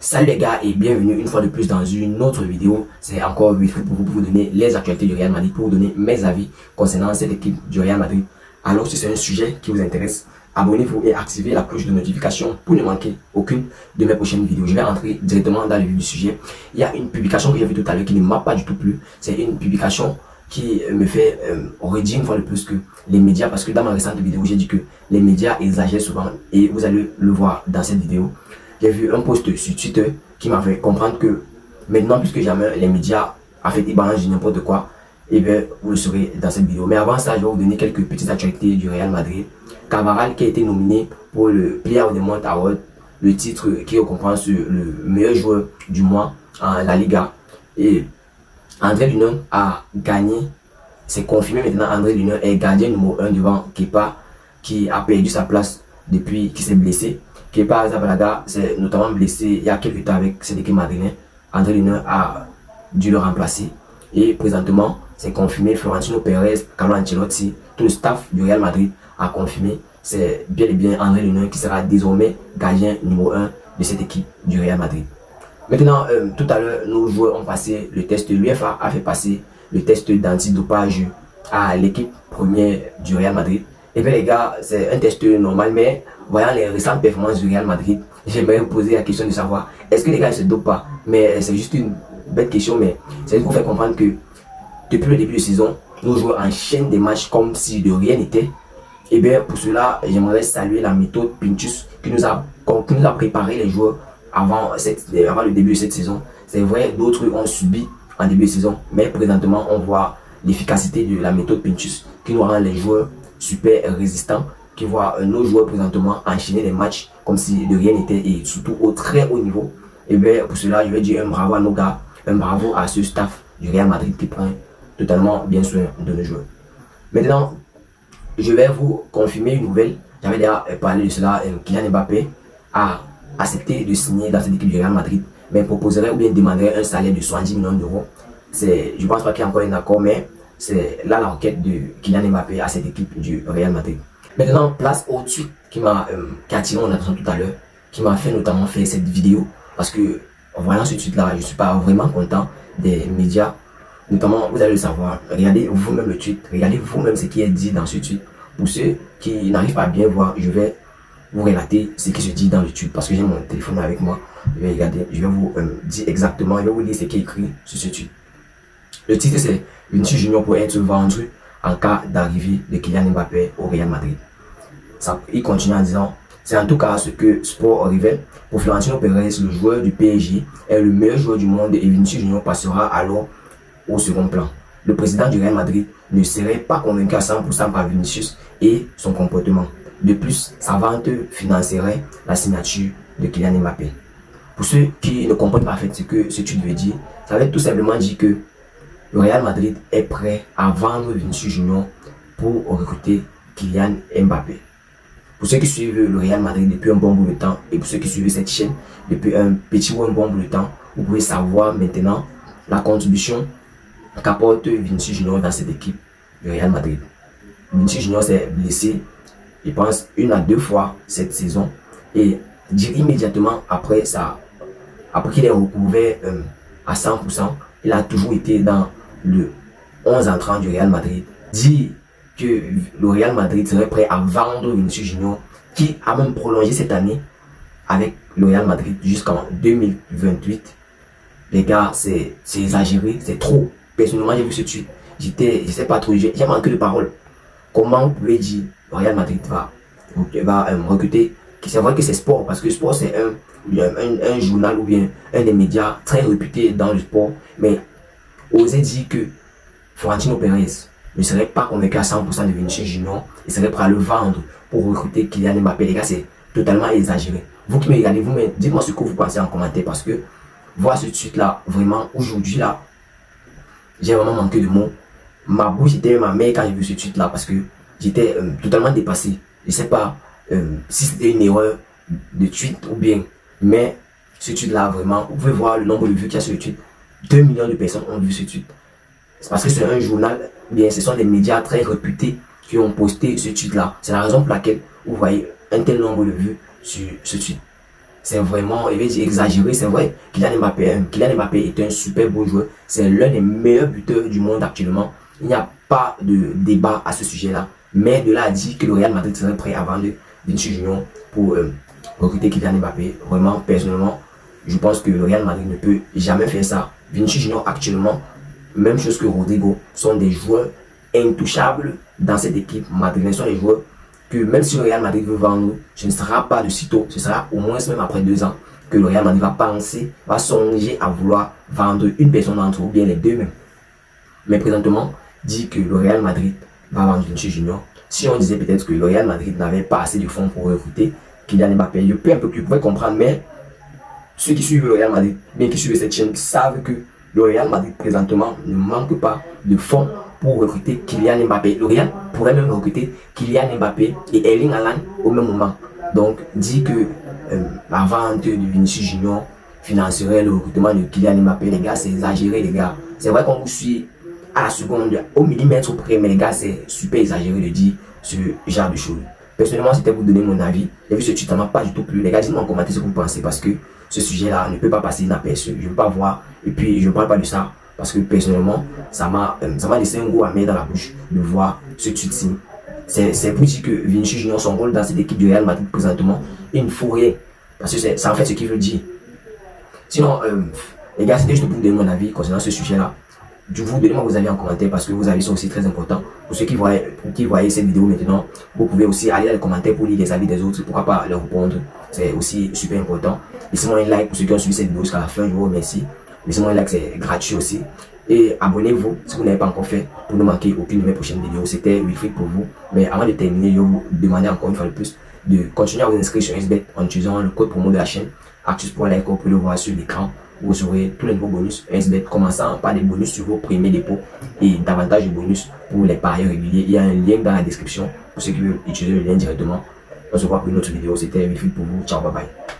Salut les gars et bienvenue une fois de plus dans une autre vidéo. C'est encore Wilfried pour vous donner les actualités du Real Madrid, pour vous donner mes avis concernant cette équipe du Real Madrid. Alors si c'est un sujet qui vous intéresse, abonnez-vous et activez la cloche de notification pour ne manquer aucune de mes prochaines vidéos. Je vais rentrer directement dans le vif du sujet. Il y a une publication que j'ai vue tout à l'heure qui ne m'a pas du tout plu. C'est une publication qui me fait redire une fois de plus que les médias, parce que dans ma récente vidéo j'ai dit que les médias exagèrent souvent et vous allez le voir dans cette vidéo. J'ai vu un post sur Twitter qui m'a fait comprendre que maintenant, plus que jamais, les médias, en fait, ils balancent n'importe quoi. Et bien, vous le saurez dans cette vidéo. Mais avant ça, je vais vous donner quelques petites actualités du Real Madrid. Carvajal qui a été nominé pour le Player of the Month Award, le titre qui comprend sur le meilleur joueur du mois en La Liga. Et André Lunin a gagné, c'est confirmé maintenant, André Lunin est gardien numéro 1 devant Kepa, qui a perdu sa place depuis qu'il s'est blessé. Kepa Arrizabalaga s'est notamment blessé il y a quelques temps avec cette équipe madrilène. André Lunin a dû le remplacer. Et présentement, c'est confirmé, Florentino Pérez, Carlo Ancelotti, tout le staff du Real Madrid a confirmé. C'est bien et bien André Lunin qui sera désormais gardien numéro 1 de cette équipe du Real Madrid. Maintenant, tout à l'heure, nos joueurs ont passé le test. L'UEFA a fait passer le test d'antidopage à l'équipe première du Real Madrid. Et bien les gars, c'est un test normal, mais voyant les récentes performances du Real Madrid, j'aimerais vous poser la question de savoir, est-ce que les gars ne se dopent pas? Mais c'est juste une bête question, mais c'est juste pour faire comprendre que depuis le début de saison, nos joueurs enchaînent des matchs comme si de rien n'était. Et bien pour cela, j'aimerais saluer la méthode Pintus qui nous a préparé les joueurs avant le début de cette saison. C'est vrai, d'autres ont subi en début de saison, mais présentement on voit l'efficacité de la méthode Pintus qui nous rend les joueurs super résistants, qui voit nos joueurs présentement enchaîner des matchs comme si de rien n'était et surtout au très haut niveau. Et bien pour cela, je vais dire un bravo à nos gars, un bravo à ce staff du Real Madrid qui prend totalement bien soin de nos joueurs. Maintenant, je vais vous confirmer une nouvelle. J'avais déjà parlé de cela. Kylian Mbappé a accepté de signer dans cette équipe du Real Madrid, mais proposerait ou bien demanderait un salaire de 70 millions d'euros. Je ne pense pas qu'il y ait encore un accord, mais c'est là la requête de Kylian Mbappé à cette équipe du Real Madrid. Maintenant, place au tweet qui a attiré mon attention tout à l'heure, qui m'a fait notamment faire cette vidéo, parce que en voyant ce tweet là, je ne suis pas vraiment content des médias, notamment vous allez le savoir. Regardez vous-même le tweet, regardez vous-même ce qui est dit dans ce tweet. Pour ceux qui n'arrivent pas à bien voir, je vais vous relater ce qui se dit dans le tweet, parce que j'ai mon téléphone avec moi. Je vais regarder, je vais vous dire exactement, je vais vous lire ce qui est écrit sur ce tweet. Le titre c'est Vinicius Junior pour être vendu en cas d'arrivée de Kylian Mbappé au Real Madrid. Il continue en disant, c'est en tout cas ce que Sport révèle. Pour Florentino Pérez, le joueur du PSG est le meilleur joueur du monde et Vinicius Junior passera alors au second plan. Le président du Real Madrid ne serait pas convaincu à 100% par Vinicius et son comportement. De plus, sa vente financerait la signature de Kylian Mbappé. Pour ceux qui ne comprennent pas en fait ce que ce tweet veut dire, ça veut tout simplement dire que le Real Madrid est prêt à vendre Vinicius Junior pour recruter Kylian Mbappé. Pour ceux qui suivent le Real Madrid depuis un bon bout de temps et pour ceux qui suivent cette chaîne depuis un petit ou un bon bout de temps, vous pouvez savoir maintenant la contribution qu'apporte Vinicius Junior dans cette équipe du Real Madrid. Vinicius Junior s'est blessé, je pense, 1 à 2 fois cette saison et immédiatement après qu'il ait recouvert à 100%, il a toujours été dans le 11 entrant du Real Madrid. Dit que le Real Madrid serait prêt à vendre Vinicius Junior, qui a même prolongé cette année avec le Real Madrid jusqu'en 2028. Les gars, c'est exagéré, c'est trop. Personnellement, j'ai vu ce tweet, je sais pas trop, j'ai manqué de paroles. Comment vous pouvez dire le Real Madrid va recruter? C'est vrai que c'est Sport, parce que Sport c'est un journal ou bien un des médias très réputés dans le sport, mais oser dire que Florentino Pérez ne serait pas convaincu à 100% de Vinicius Junior, il serait prêt à le vendre pour recruter Kylian Mbappé. Les gars, c'est totalement exagéré. Vous qui me regardez, dites-moi ce que vous pensez en commentaire, parce que voir ce tweet là, vraiment aujourd'hui là, j'ai vraiment manqué de mots. Ma bouche était ma mère quand j'ai vu ce tweet là, parce que j'étais totalement dépassé. Je sais pas si c'était une erreur de tweet ou bien, mais ce tweet là vraiment, vous pouvez voir le nombre de vues qu'il y a sur le tweet. 2 millions de personnes ont vu ce tweet. C'est parce que c'est un journal, bien ce sont des médias très réputés qui ont posté ce tweet là. C'est la raison pour laquelle vous voyez un tel nombre de vues sur ce tweet. c'est vraiment, il va dire exagéré, c'est vrai. Kylian Mbappé est un super beau joueur. C'est l'un des meilleurs buteurs du monde actuellement. Il n'y a pas de débat à ce sujet-là. Mais de là à dire que le Real Madrid serait prêt à vendre Vinicius Junior pour recruter Kylian Mbappé. Vraiment, personnellement, je pense que le Real Madrid ne peut jamais faire ça. Vinicius Junior actuellement, même chose que Rodrigo, sont des joueurs intouchables dans cette équipe madrilène. Ce sont des joueurs que même si le Real Madrid veut vendre, ce ne sera pas de sitôt, ce sera au moins même après 2 ans que le Real Madrid va songer à vouloir vendre une personne d'entre eux, ou bien les deux même. Mais présentement, dit que le Real Madrid va vendre Vinicius Junior. Si on disait peut-être que le Real Madrid n'avait pas assez de fonds pour recruter Kylian Mbappé, je peux un peu plus comprendre, mais ceux qui suivent le Real Madrid, bien qui suivent cette chaîne, savent que le Real Madrid présentement ne manque pas de fonds pour recruter Kylian Mbappé. Le Real pourrait même recruter Kylian Mbappé et Erling Haaland au même moment. Donc, dit que la vente de Vinicius Junior financerait le recrutement de Kylian Mbappé, les gars, c'est exagéré, les gars. C'est vrai qu'on vous suit à la seconde, au millimètre près, mais les gars, c'est super exagéré de dire ce genre de choses. Personnellement, c'était vous donner mon avis. J'ai vu ce titre, ça m'a pas du tout plu. Les gars, dites-moi en commentaire ce que vous pensez, parce que ce sujet-là ne peut pas passer inaperçu. Je ne veux pas voir, et puis je ne parle pas de ça, parce que personnellement, ça m'a laissé un goût amer dans la bouche de voir ce titre-ci. C'est pour dire que Vinicius Junior, son rôle dans cette équipe du Real Madrid présentement, il ne faut rien. Parce que c'est en fait ce qu'il veut dire. Sinon, les gars, c'était juste pour vous donner mon avis concernant ce sujet-là. Vous donnez-moi vos avis en commentaire parce que vos avis sont aussi très importants. Pour ceux qui voient cette vidéo maintenant, vous pouvez aussi aller dans les commentaires pour lire les avis des autres. Pourquoi pas leur répondre. C'est aussi super important. Laissez-moi un like pour ceux qui ont suivi cette vidéo jusqu'à la fin. Je vous remercie. Laissez-moi un like, c'est gratuit aussi. Et abonnez-vous si vous n'avez pas encore fait pour ne manquer aucune de mes prochaines vidéos. C'était Wilfried pour vous. Mais avant de terminer, je vais vous demander encore une fois de plus de continuer à vous inscrire sur SBET en utilisant le code promo de la chaîne Actus.like. Vous pouvez le voir sur l'écran. Vous aurez tous les nouveaux bonus SBET, commençant par des bonus sur vos premiers dépôts et davantage de bonus pour les parieurs réguliers. Il y a un lien dans la description pour ceux qui veulent utiliser le lien directement. On se voit pour une autre vidéo. C'était Wilfried pour vous. Ciao, bye bye.